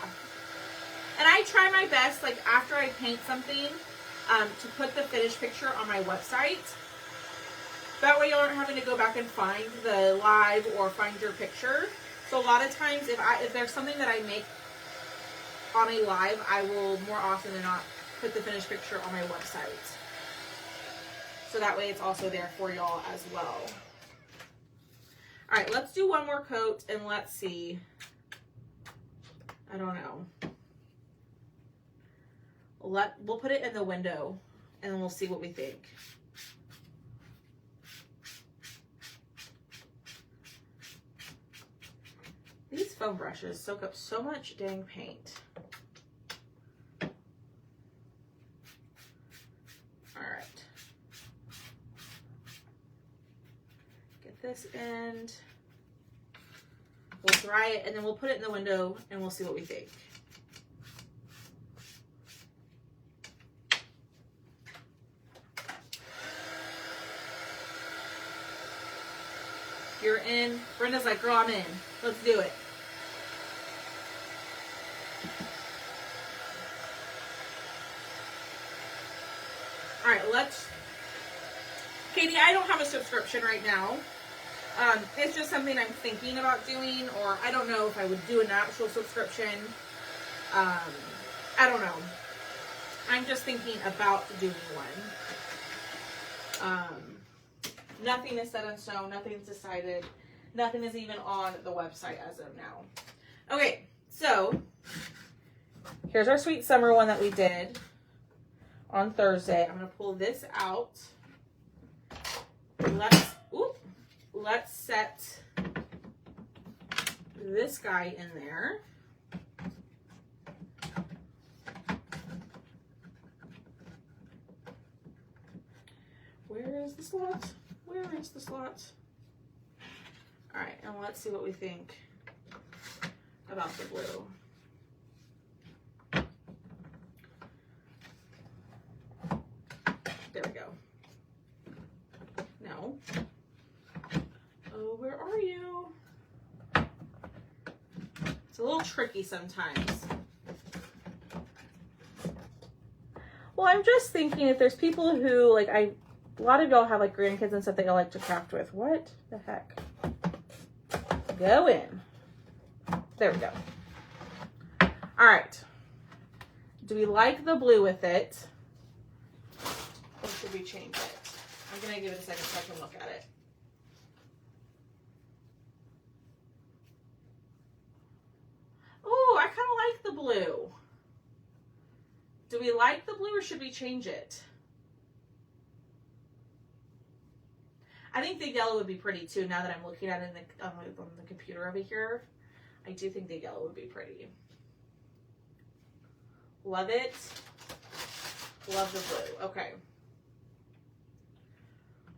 And I try my best, like after I paint something, to put the finished picture on my website. That way you aren't having to go back and find the live or find your picture. So a lot of times, if there's something that I make on a live, I will more often than not put the finished picture on my website. So that way it's also there for y'all as well. All right, let's do one more coat and let's see. I don't know. We'll put it in the window and then we'll see what we think. These foam brushes soak up so much dang paint. All right. Get this end. We'll dry it and then we'll put it in the window and we'll see what we think. You're in. Brenda's like, girl, I'm in. Let's do it. All right, Katie, I don't have a subscription right now. It's just something I'm thinking about doing, or I don't know if I would do an actual subscription. I don't know. I'm just thinking about doing one. Nothing is set in stone. Nothing's decided. Nothing is even on the website as of now. Okay, so here's our Sweet Summer one that we did on Thursday. I'm going to pull this out. Let's set this guy in there. Where is the slot? Where is the slot? All right, and let's see what we think about the blue. There we go. No. Oh, where are you? It's a little tricky sometimes. Well, I'm just thinking if there's people who, like, a lot of y'all have, like, grandkids and stuff that y'all like to craft with. What the heck? Go in. There we go. All right. Do we like the blue with it? Or should we change it? I'm going to give it a second so I can look at it. Oh, I kind of like the blue. Do we like the blue or should we change it? I think the yellow would be pretty too now that I'm looking at it on the computer over here. I do think the yellow would be pretty. Love it. Love the blue. Okay.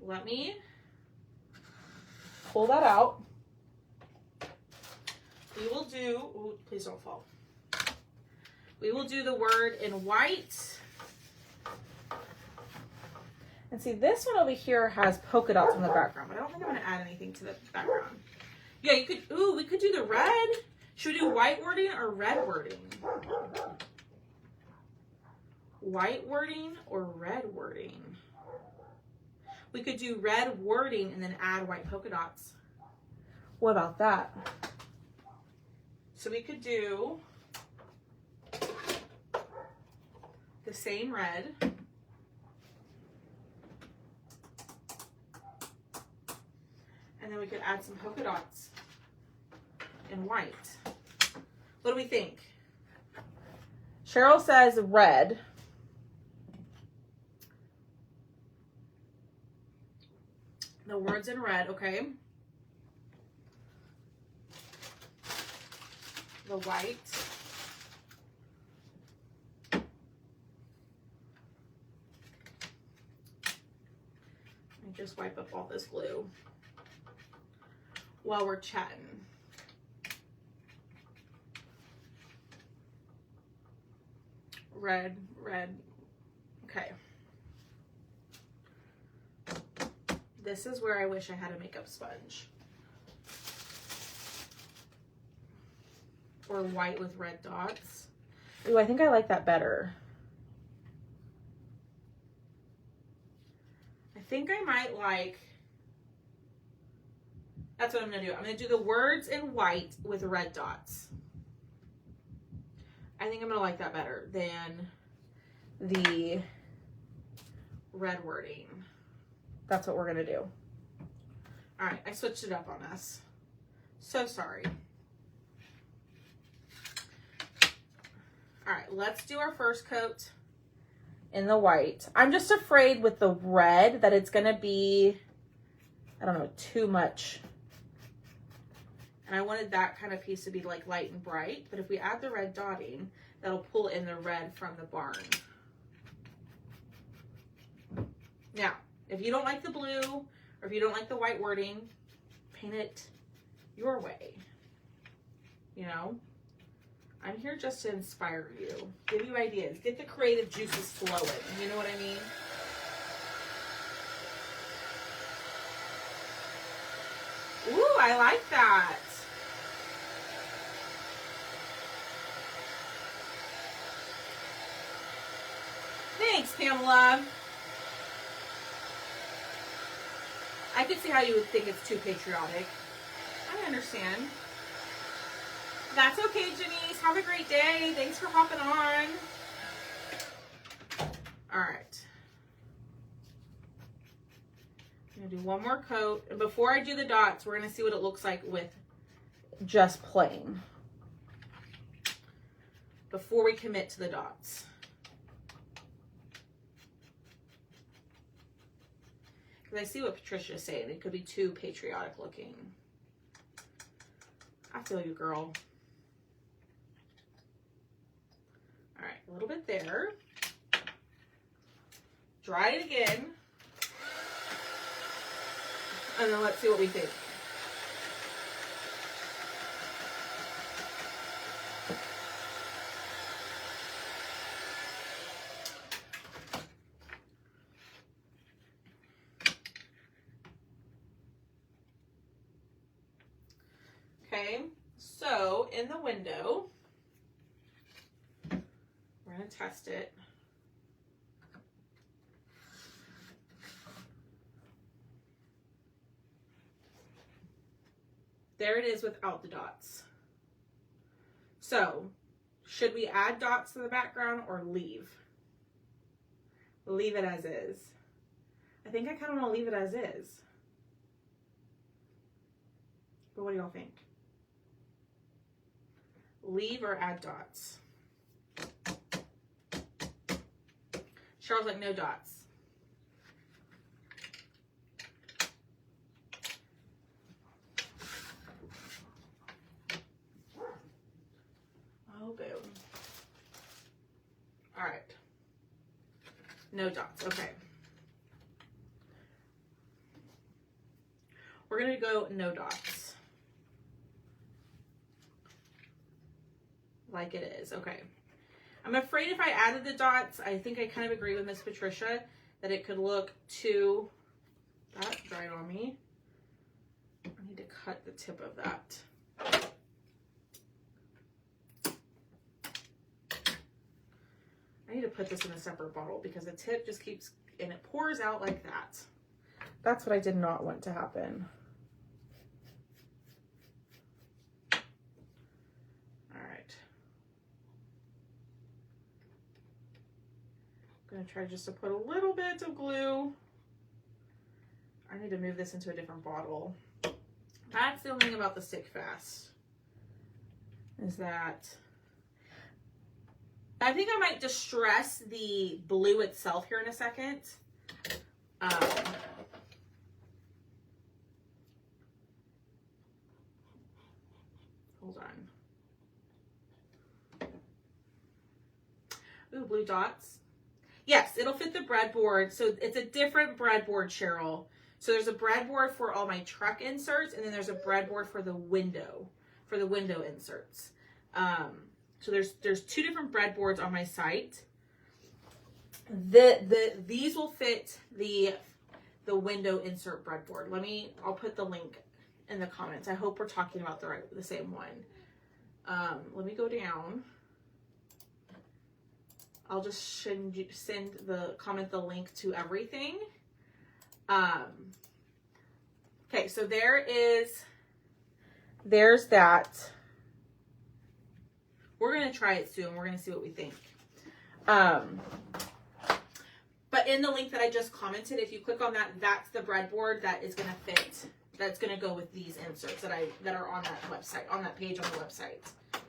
Let me pull that out. We will do, ooh, please don't fall. We will do the word in white. And see, this one over here has polka dots in the background, but I don't think I'm going to add anything to the background. Yeah, you could, ooh, we could do the red. Should we do white wording or red wording? White wording or red wording? We could do red wording and then add white polka dots. What about that? So we could do the same red. And then we could add some polka dots in white. What do we think? Cheryl says red. The words in red, okay. The white. Let me just wipe up all this glue while we're chatting. Red, red, okay. This is where I wish I had a makeup sponge. Or white with red dots. Ooh, I think I like that better. I think I might like, that's what I'm gonna do. I'm gonna do the words in white with red dots. I think I'm gonna like that better than the red wording. That's what we're gonna do. All right, I switched it up on us. So sorry. All right, let's do our first coat in the white. I'm just afraid with the red that it's gonna be, I don't know, too much. And I wanted that kind of piece to be like light and bright, but if we add the red dotting, that'll pull in the red from the barn. Now, if you don't like the blue, or if you don't like the white wording, paint it your way. You know? I'm here just to inspire you, give you ideas, get the creative juices flowing. You know what I mean? Ooh, I like that. Thanks, Pamela. I could see how you would think it's too patriotic. I understand. That's okay, Janice. Have a great day. Thanks for hopping on. All right. I'm going to do one more coat. And before I do the dots, we're going to see what it looks like with just plain. Before we commit to the dots. Because I see what Patricia's saying. It could be too patriotic looking. I feel you, girl. All right, a little bit there. Dry it again. And then let's see what we think. Okay, so in the window, we're going to test it. there it is without the dots. So, should we add dots to the background or leave? Leave it as is. I think I kind of want to leave it as is. But what do y'all think? Leave or add dots? Cheryl's like, no dots. Oh, boom. All right. No dots. Okay. We're going to go no dots. Like it is. Okay. I'm afraid if I added the dots, I think I kind of agree with Miss Patricia that it could look too, that dried on me. I need to cut the tip of that. I need to put this in a separate bottle because the tip just keeps, and it pours out like that. That's what I did not want to happen. I'm going to try just to put a little bit of glue. I need to move this into a different bottle. That's the only thing about the Stick Fast, is that I think I might distress the blue itself here in a second. Hold on. Ooh, blue dots. Yes, it'll fit the breadboard. So it's a different breadboard, Cheryl. So there's a breadboard for all my truck inserts, and then there's a breadboard for the window inserts. So there's two different breadboards on my site. These will fit the window insert breadboard. I'll put the link in the comments. I hope we're talking about the same one. Let me go down. I'll just comment the link to everything. Okay, so there's that. We're going to try it soon. We're going to see what we think. But in the link that I just commented, if you click on that, that's the breadboard that is going to fit. That's going to go with these inserts that are on that website, on that page on the website. Does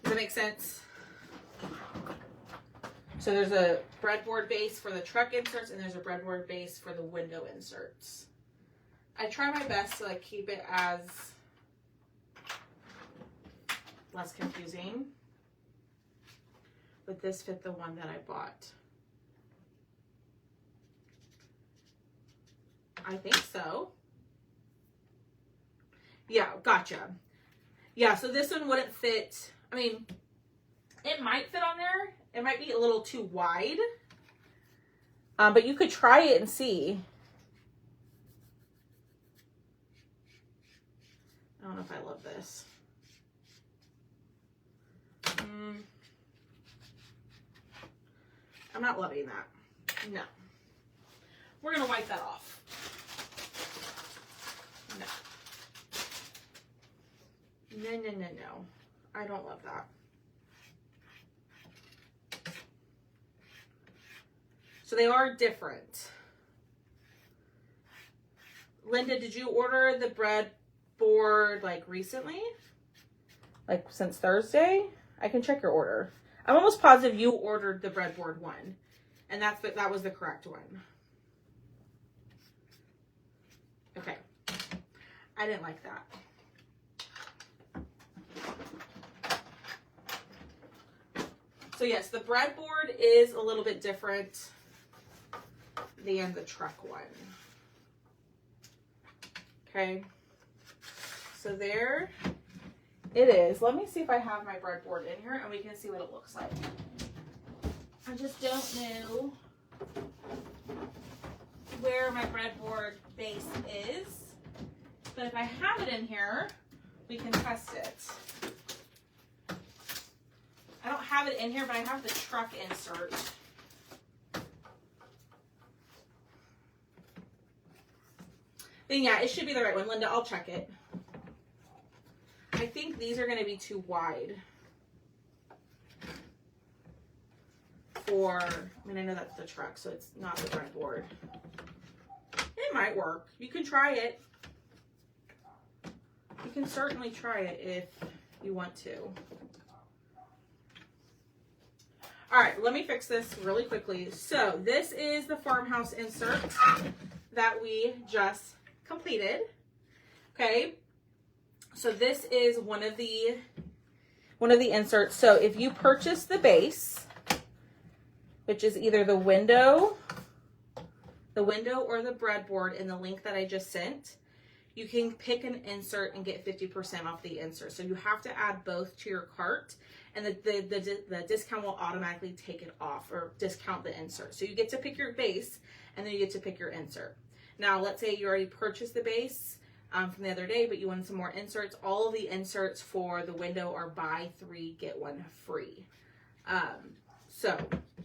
that make sense? So there's a breadboard base for the truck inserts, and there's a breadboard base for the window inserts. I try my best to keep it as less confusing. But this fit the one that I bought. I think so. Yeah, gotcha. Yeah, so this one wouldn't fit. I mean, it might fit on there. It might be a little too wide. But you could try it and see. I don't know if I love this. I'm not loving that. No. We're going to wipe that off. No. No. I don't love that. So they are different. Linda, did you order the breadboard recently? Since Thursday? I can check your order. I'm almost positive you ordered the breadboard one. And that was the correct one. Okay. I didn't like that. So yes, the breadboard is a little bit different than the truck one. Okay. So there it is. Let me see if I have my breadboard in here and we can see what it looks like. I just don't know where my breadboard base is, but if I have it in here, we can test it. I don't have it in here, but I have the truck insert. Then yeah, it should be the right one. Linda, I'll check it. think these are going to be too wide for, I mean, I know that's the truck, so it's not the breadboard. It might work. You can try it. You can certainly try it if you want to. All right, let me fix this really quickly. So this is the farmhouse insert that we just completed. Okay, so this is one of the inserts. So if you purchase the base, which is either the window or the breadboard in the link that I just sent, you can pick an insert and get 50% off the insert. So you have to add both to your cart, and the discount will automatically take it off or discount the insert. So you get to pick your base, and then you get to pick your insert. Now, let's say you already purchased the base from the other day, but you wanted some more inserts. All of the inserts for the window are buy 3, get 1 free. So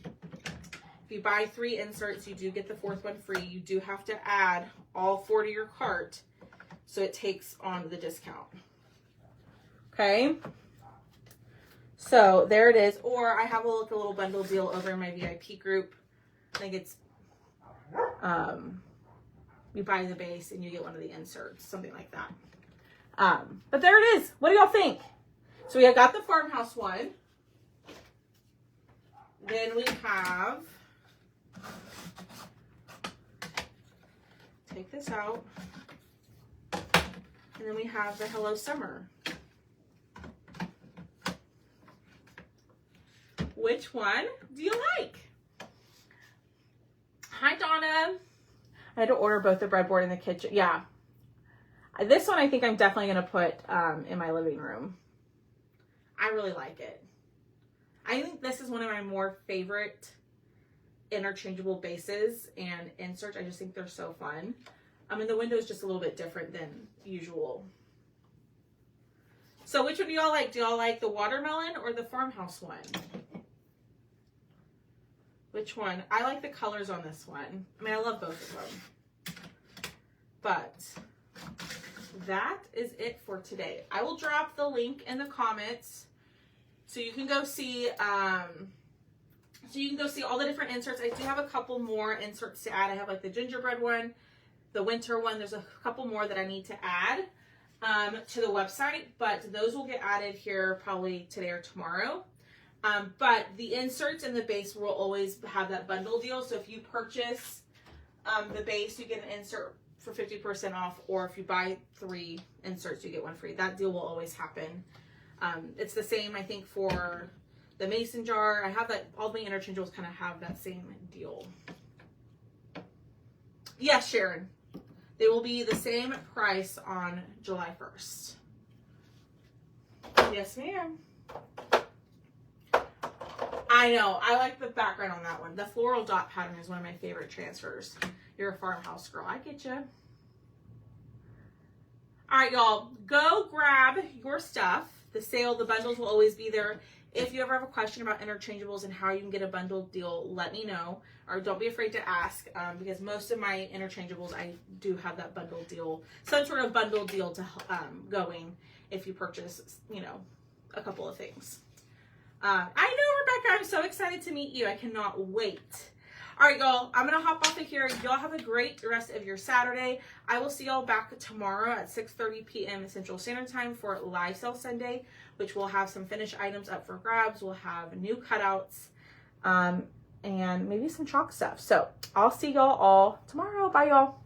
if you buy 3 inserts, you do get the 4th one free. You do have to add all 4 to your cart, so it takes on the discount. Okay. So there it is. Or I have a little bundle deal over in my VIP group. I think it's, you buy the base and you get one of the inserts, something like that. But there it is. What do y'all think? So we have got the farmhouse one. Then we have, take this out. And then we have the Hello Summer. Which one do you like? Hi, Donna. I had to order both the breadboard and the kitchen. Yeah. This one I think I'm definitely going to put in my living room. I really like it. I think this is one of my more favorite interchangeable bases and inserts. I just think they're so fun. I mean, the window is just a little bit different than usual. So which one do y'all like? Do y'all like the watermelon or the farmhouse one? Which one? I like the colors on this one. I mean, I love both of them. But that is it for today. I will drop the link in the comments so you can go see all the different inserts. I do have a couple more inserts to add. I have like the gingerbread one, the winter one. There's a couple more that I need to add to the website, but those will get added here probably today or tomorrow. But the inserts and the base will always have that bundle deal. So if you purchase the base, you get an insert for 50% off, or if you buy 3 inserts, you get 1 free. That deal will always happen. It's the same, I think, for the mason jar. I have that, all the interchangeables kind of have that same deal. Yes, Sharon. They will be the same price on July 1st. Yes, ma'am. I know. I like the background on that one. The floral dot pattern is one of my favorite transfers. You're a farmhouse girl. I get you. All right, y'all. Go grab your stuff. The sale, the bundles will always be there. If you ever have a question about interchangeables and how you can get a bundle deal, let me know. Or don't be afraid to ask, because most of my interchangeables, I do have that bundle deal, some sort of bundle deal to going if you purchase, a couple of things. I know, Rebecca, I'm so excited to meet you. I cannot wait. All right, y'all, I'm going to hop off of here. Y'all have a great rest of your Saturday. I will see y'all back tomorrow at 6:30 p.m. Central Standard Time for Live Sale Sunday, which will have some finished items up for grabs. We'll have new cutouts and maybe some chalk stuff. So I'll see y'all all tomorrow. Bye, y'all.